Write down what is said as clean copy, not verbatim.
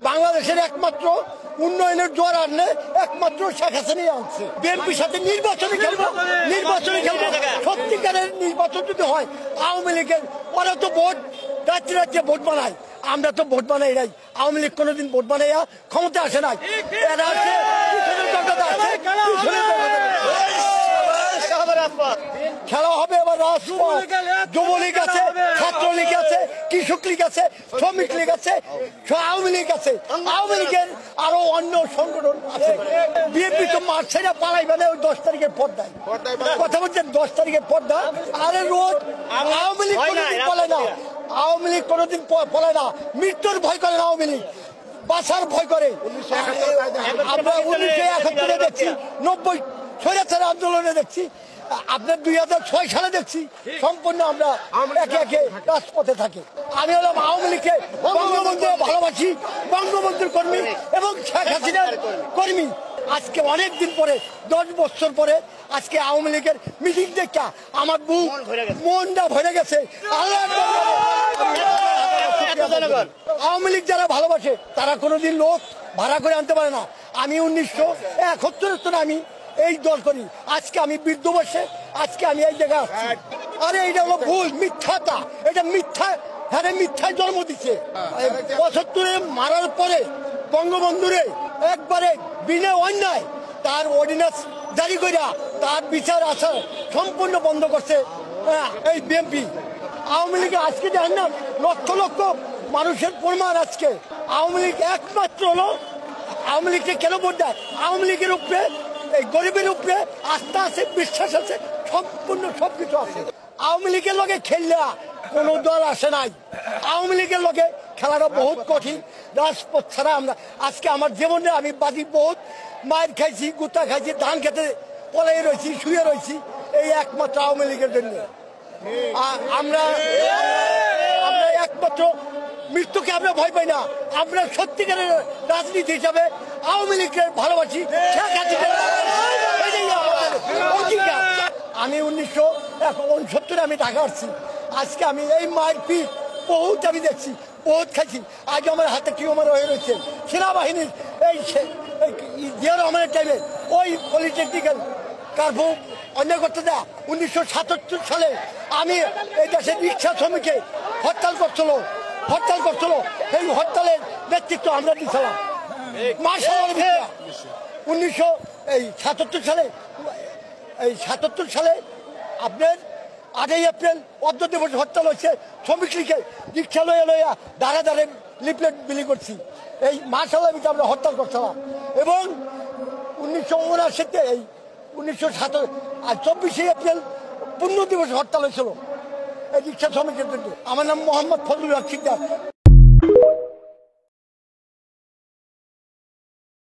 বাংলাদেশের একমাত্র উন্নয়নের জোয়ার আনলে একমাত্র শেখ হাসিনাই আনছে। বিএনপির সাথে নির্বাচনে খেলবো, সত্যিকারের নির্বাচন যদি হয় আওয়ামী লীগের ওরা তো ভোট রাত্রে রাত্রে ভোট বানায়, আমরা তো ভোট বানাই নাই। আওয়ামী লীগ কোনোদিন ভোট বানাইয়া ক্ষমতা আসে নাই। এরা আছে খেলা হবে এবার রাজপথ, যুবলীগ আছে, ছাত্রলীগ আছে, কৃষক লীগ আছে, শ্রমিক লীগ আছে, আওয়ামী লীগ আছে, আওয়ামী লীগের আরো অন্য সংগঠন আছে। বিএনপি তো মাঠ ছেড়ে পালাইবে না, ওই 10 তারিখের পর্দায় কথা বলছেন। 10 তারিখের পর্দা আরে রোজ আওয়ামী লীগ কোনোদিন পলায় না, আওয়ামী লীগ কোনোদিন পলায় না। মৃত্যুর ভয় করে না আওয়ামী লীগ, বাঁচার ভয় করে। আমরা 1971 দেখছি, 90 স্বৈরাচার আন্দোলনে দেখছি, আপনার 2006 সালে দেখছি সম্পূর্ণ আমরা একে একে রাজপথে থাকি। আমি হলাম আওয়ামী লীগকে বঙ্গবন্ধু ভালোবাসি, বঙ্গবন্ধুর কর্মী এবং শেখ হাসিনার কর্মী। আজকে অনেক দিন পরে 10 বছর পরে আজকে আওয়ামী লীগের মিটিং দেখা আমার বুক মনটা ভরে গেছে। আওয়ামী লীগ যারা ভালোবাসে তারা কোনোদিন লোক ভাড়া করে আনতে পারে না। আমি 1971 আমি এই দল করি, আজকে আমি বৃদ্ধ বসে আজকে আমি এই জায়গায় আসছি। আরে এটা হলো ভুল, মিথ্যাটা, এটা মিথ্যা, হ্যাঁ মিথ্যায় জন্ম দিচ্ছে। 75 মারার পরে বঙ্গবন্ধুরে একবারে বিনা অন্যায় তার অর্ডিন্যান্স জারি করিয়া তার বিচার আচার সম্পূর্ণ বন্ধ করছে এই বিএনপি। আওয়ামী লীগ আজকে দেখেন না, লক্ষ লক্ষ মানুষের প্রমাণ। আজকে আওয়ামী লীগ একমাত্র হলো, আওয়ামী লীগকে কেন ভোট দেয়? আওয়ামী লীগের উপরে এই গরিবের উপরে আস্থা আছে, বিশ্বাস আছে, সম্পূর্ণ সবকিছু আছে। আওয়ামী লীগের লগে খেললে কোন দল আসে নাই। আওয়ামী লীগের লগে খেলাটা বহুত কঠিন, রাজপথ ছাড়া আমরা আজকে আমার জীবনে আমি বাদি বহুত মায়ের খাইছি, গুতা খাইছি, ধান খেতে পলাই রয়েছি, শুয়ে রয়েছি এই একমাত্র আওয়ামী লীগের জন্য। আমরা একমাত্র মৃত্যুকে আমরা ভয় পাই না। আমরা সত্যিকারের রাজনীতি হিসাবে আওয়ামী লীগের ভালোবাসি, শেখ হাসিনার। আমি 1969 আমি ঢাকা আসছি, আজকে আমি এই মায়ের পিঠ বহুত আমি দেখছি, বহুত খাইছি। আজ আমার হাতে টিউমার হয়ে রয়েছে। সেনাবাহিনীর এই জিয়া রহমানের টাইমে ওই পলিটেকনিক্যাল কার্ফু অন্যায় করতে দেয়। 1977 সালে আমি এই দেশের রিক্সা শ্রমিকে হরতাল করছিল, এই হরতালের নেতৃত্ব আমরা দিয়েছিলাম। 1977 সালে আপনার 8ই এপ্রিল অর্ধ দিবস হরতাল হয়েছে। শ্রমিক লীগে রিক্সা লইয়া দাঁড়ে দাঁড়ে লিফলেট বিলি করছি। এই মার্শাল আর্মিতে আমরা হরতাল করছিলাম। এবং 1979 এই 24 এপ্রিল পূর্ণ দিবস হরতাল হয়েছিল এই রিক্সা শ্রমিকের জন্য। আমার নাম মোহাম্মদ ফজলুল হক সিকদার।